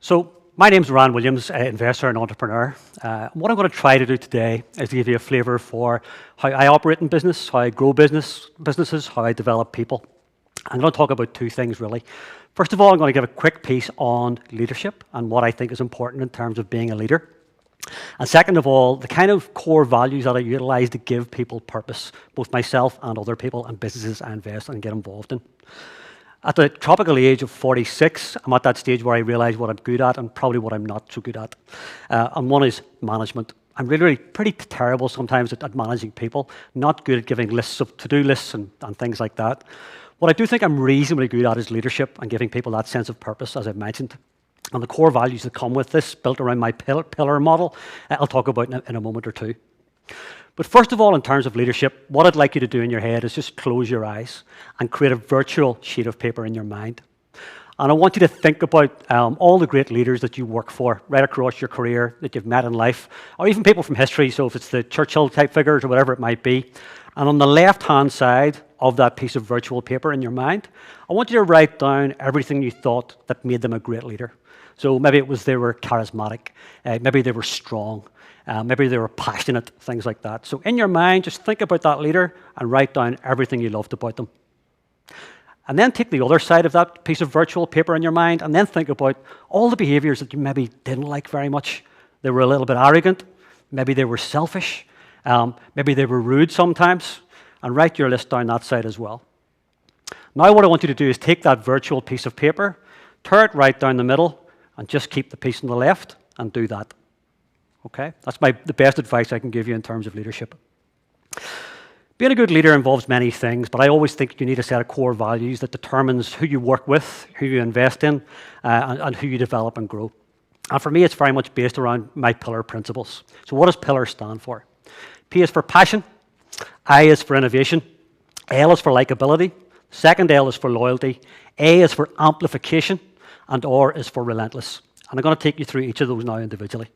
So my name's Ryan Williams, investor and entrepreneur. What I'm going to try to do today is to give you a flavour for how I operate in business, how I grow businesses, how I develop people. I'm going to talk about two things really. First of all, I'm going to give a quick piece on leadership and what I think is important in terms of being a leader. And second of all, the kind of core values that I utilise to give people purpose, both myself and other people and businesses I invest in and get involved in. At the tropical age of 46, I'm at that stage where I realise what I'm good at and probably what I'm not so good at. And one is management. I'm really pretty terrible sometimes at managing people, not good at giving lists of to-do lists and things like that. What I do think I'm reasonably good at is leadership and giving people that sense of purpose, as I've mentioned. And the core values that come with this, built around my pillar model, I'll talk about in a moment or two. But first of all, in terms of leadership, what I'd like you to do in your head is just close your eyes and create a virtual sheet of paper in your mind. And I want you to think about all the great leaders that you work for right across your career that you've met in life, or even people from history, so if it's the Churchill type figures or whatever it might be. And on the left-hand side of that piece of virtual paper in your mind, I want you to write down everything you thought that made them a great leader. So maybe it was they were charismatic, maybe they were strong, maybe they were passionate, things like that. So in your mind, just think about that leader and write down everything you loved about them. And then take the other side of that piece of virtual paper in your mind and then think about all the behaviors that you maybe didn't like very much. They were a little bit arrogant, maybe they were selfish, maybe they were rude sometimes, and write your list down that side as well. Now what I want you to do is take that virtual piece of paper, tear it right down the middle, and just keep the piece on the left and do that. Okay? That's the best advice I can give you in terms of leadership. Being a good leader involves many things, but I always think you need a set of core values that determines who you work with, who you invest in, and who you develop and grow. And for me, it's very much based around my pillar principles. So what does pillar stand for? P is for passion, I is for innovation, L is for likability, second L is for loyalty, A is for amplification, and R is for relentless. And I'm going to take you through each of those now individually.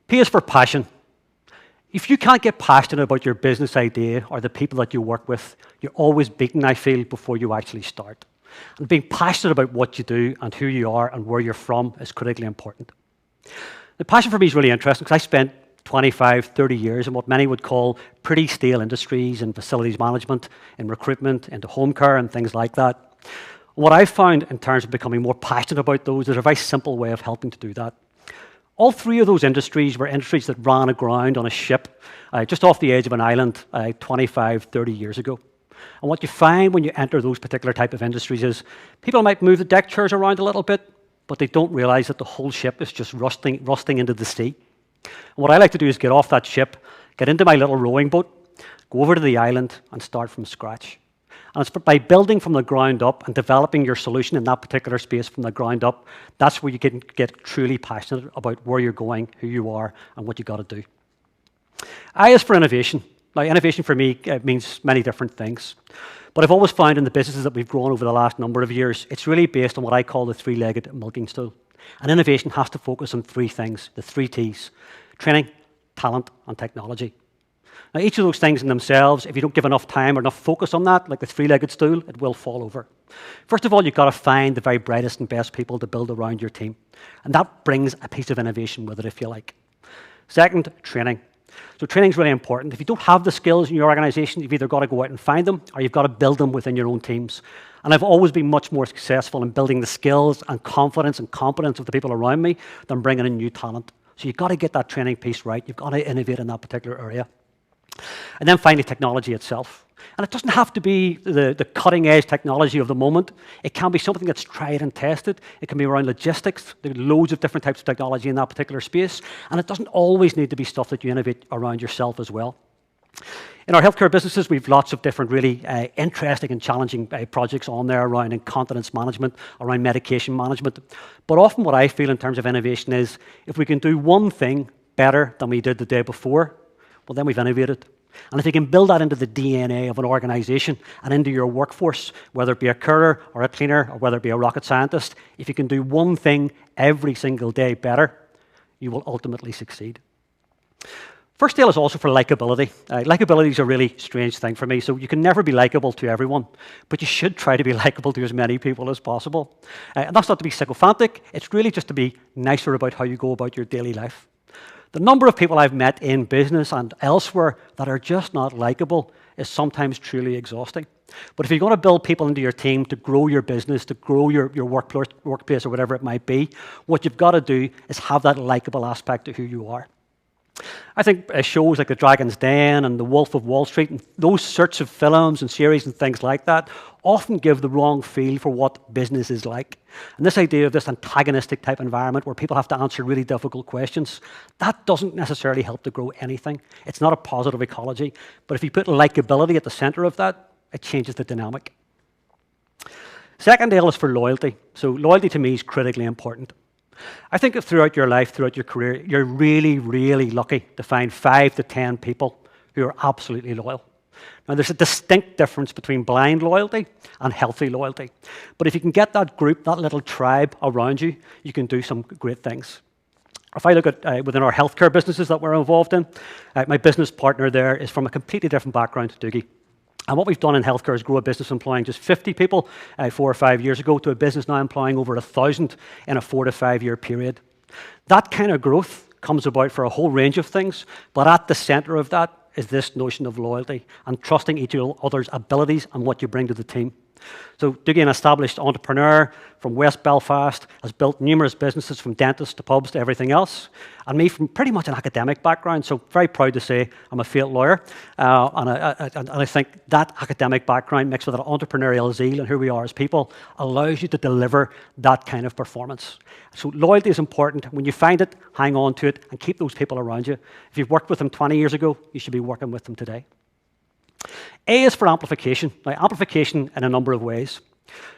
P is for passion. If you can't get passionate about your business idea or the people that you work with, you're always beaten, I feel, before you actually start. And being passionate about what you do and who you are and where you're from is critically important. The passion for me is really interesting because I spent 25, 30 years in what many would call pretty stale industries in facilities management, in recruitment, into home care and things like that. What I've found in terms of becoming more passionate about those is a very simple way of helping to do that. All three of those industries were industries that ran aground on a ship just off the edge of an island 25, 30 years ago. And what you find when you enter those particular type of industries is people might move the deck chairs around a little bit, but they don't realize that the whole ship is just rusting into the sea. And what I like to do is get off that ship, get into my little rowing boat, go over to the island and start from scratch. And it's by building from the ground up and developing your solution in that particular space from the ground up, that's where you can get truly passionate about where you're going, who you are, and what you got to do. I is for innovation. Now, innovation for me means many different things. But I've always found in the businesses that we've grown over the last number of years, it's really based on what I call the three-legged milking stool. And innovation has to focus on three things, the three T's: training, talent, and technology. Now, each of those things in themselves, if you don't give enough time or enough focus on that, like the three-legged stool, it will fall over. First of all, you've got to find the very brightest and best people to build around your team. And that brings a piece of innovation with it, if you like. Second, training. So training is really important. If you don't have the skills in your organization, you've either got to go out and find them or you've got to build them within your own teams. And I've always been much more successful in building the skills and confidence and competence of the people around me than bringing in new talent. So you've got to get that training piece right. You've got to innovate in that particular area. And then finally, technology itself. And it doesn't have to be the cutting-edge technology of the moment. It can be something that's tried and tested. It can be around logistics. There are loads of different types of technology in that particular space. And it doesn't always need to be stuff that you innovate around yourself as well. In our healthcare businesses, we've lots of different really interesting and challenging projects on there around incontinence management, around medication management. But often what I feel in terms of innovation is if we can do one thing better than we did the day before, well, then we've innovated. And if you can build that into the DNA of an organization and into your workforce, whether it be a carer or a cleaner or whether it be a rocket scientist, if you can do one thing every single day better, you will ultimately succeed. First deal is also for likability. Likability is a really strange thing for me. So you can never be likable to everyone, but you should try to be likable to as many people as possible. And that's not to be sycophantic. It's really just to be nicer about how you go about your daily life. The number of people I've met in business and elsewhere that are just not likable is sometimes truly exhausting. But if you're going to build people into your team to grow your business, to grow your workplace or whatever it might be, what you've got to do is have that likable aspect to who you are. I think shows like The Dragon's Den and The Wolf of Wall Street and those sorts of films and series and things like that often give the wrong feel for what business is like. And this idea of this antagonistic type environment where people have to answer really difficult questions, that doesn't necessarily help to grow anything. It's not a positive ecology. But if you put likability at the center of that, it changes the dynamic. Second deal is for loyalty. So loyalty to me is critically important. I think that throughout your life, throughout your career, you're really, really lucky to find 5 to 10 people who are absolutely loyal. Now, there's a distinct difference between blind loyalty and healthy loyalty. But if you can get that group, that little tribe around you, you can do some great things. If I look at within our healthcare businesses that we're involved in, my business partner there is from a completely different background to Doogie. And what we've done in healthcare is grow a business employing just 50 people 4 or 5 years ago to a business now employing over 1,000 in a 4 to 5 year period. That kind of growth comes about for a whole range of things, but at the center of that is this notion of loyalty and trusting each other's abilities and what you bring to the team. So Doogie, an established entrepreneur from West Belfast, has built numerous businesses from dentists to pubs to everything else. And me from pretty much an academic background, so very proud to say I'm a failed lawyer. And I think that academic background mixed with that entrepreneurial zeal and who we are as people allows you to deliver that kind of performance. So loyalty is important. When you find it, hang on to it and keep those people around you. If you've worked with them 20 years ago, you should be working with them today. A is for amplification. Now, amplification in a number of ways.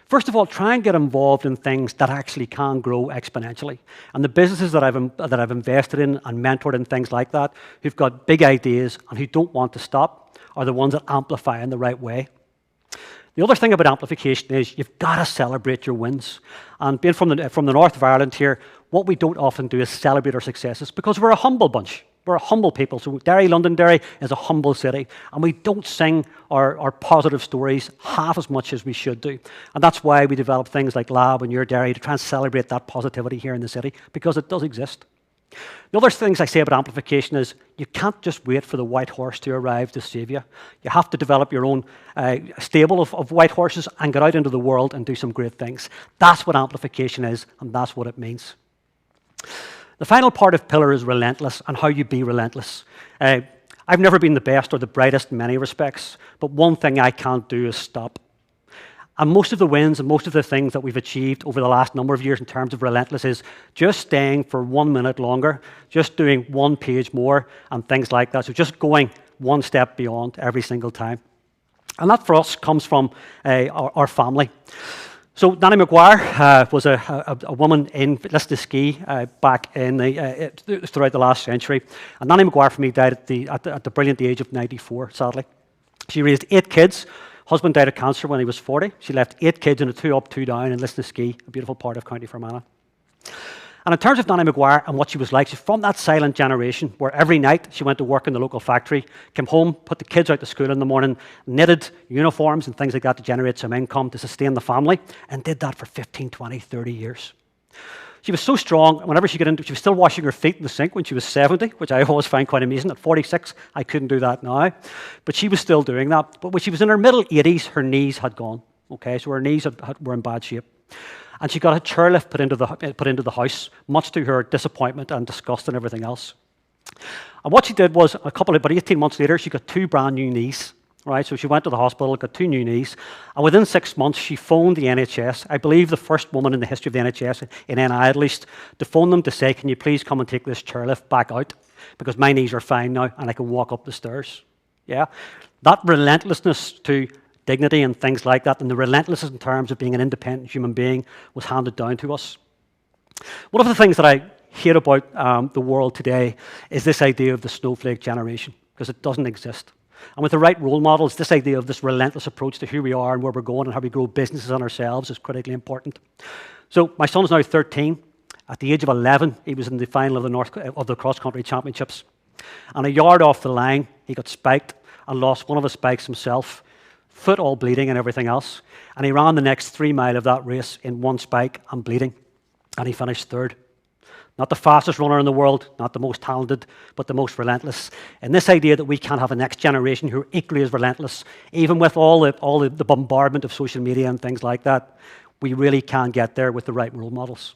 First of all, try and get involved in things that actually can grow exponentially. And the businesses that I've invested in and mentored and things like that, who've got big ideas and who don't want to stop, are the ones that amplify in the right way. The other thing about amplification is you've got to celebrate your wins. And being from the north of Ireland here, what we don't often do is celebrate our successes because we're a humble bunch. We're a humble people. So Londonderry is a humble city. And we don't sing our positive stories half as much as we should do. And that's why we develop things like Lab and Your Derry to try and celebrate that positivity here in the city, because it does exist. The other things I say about amplification is you can't just wait for the white horse to arrive to save you. You have to develop your own stable of white horses and get out into the world and do some great things. That's what amplification is, and that's what it means. The final part of Pillar is relentless and how you be relentless. I've never been the best or the brightest in many respects, but one thing I can't do is stop. And most of the wins and most of the things that we've achieved over the last number of years in terms of relentless is just staying for 1 minute longer, just doing 1 page more and things like that. So just going one step beyond every single time. And that for us comes from our family. So Nanny Maguire was a woman in Lister Ski back in throughout the last century. And Nanny Maguire for me died at the brilliant age of 94, sadly. She raised 8 kids. Husband died of cancer when he was 40. She left 8 kids in a 2 up, 2 down in Lister Ski, a beautiful part of County Fermanagh. And in terms of Nanny Maguire and what she was like, she's from that silent generation where every night she went to work in the local factory, came home, put the kids out to school in the morning, knitted uniforms and things like that to generate some income to sustain the family, and did that for 15, 20, 30 years. She was so strong, whenever she got into it, she was still washing her feet in the sink when she was 70, which I always find quite amazing. At 46, I couldn't do that now. But she was still doing that. But when she was in her middle 80s, her knees had gone. Okay, so her knees were in bad shape. And she got a chairlift put into the house, much to her disappointment and disgust and everything else. And what she did was, about 18 months later, she got 2 brand new knees. Right, so she went to the hospital, got 2 new knees, and within 6 months, she phoned the NHS, I believe the first woman in the history of the NHS, in NI at least, to phone them to say, can you please come and take this chairlift back out, because my knees are fine now, and I can walk up the stairs. Yeah, that relentlessness to dignity and things like that, and the relentlessness in terms of being an independent human being was handed down to us. One of the things that I hate about the world today is this idea of the snowflake generation, because it doesn't exist. And with the right role models, this idea of this relentless approach to who we are and where we're going and how we grow businesses on ourselves is critically important. So my son is now 13. At the age of 11, he was in the final of the cross-country championships. And a yard off the line, he got spiked and lost one of his spikes himself, foot all bleeding and everything else. And he ran the next 3 miles of that race in one spike and bleeding. And he finished third. Not the fastest runner in the world, not the most talented, but the most relentless. And this idea that we can have a next generation who are equally as relentless, even with all the bombardment of social media and things like that, we really can get there with the right role models.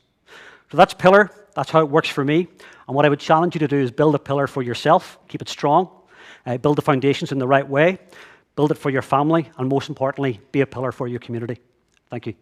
So that's pillar. That's how it works for me. And what I would challenge you to do is build a pillar for yourself, keep it strong, build the foundations in the right way, build it for your family, and most importantly, be a pillar for your community. Thank you.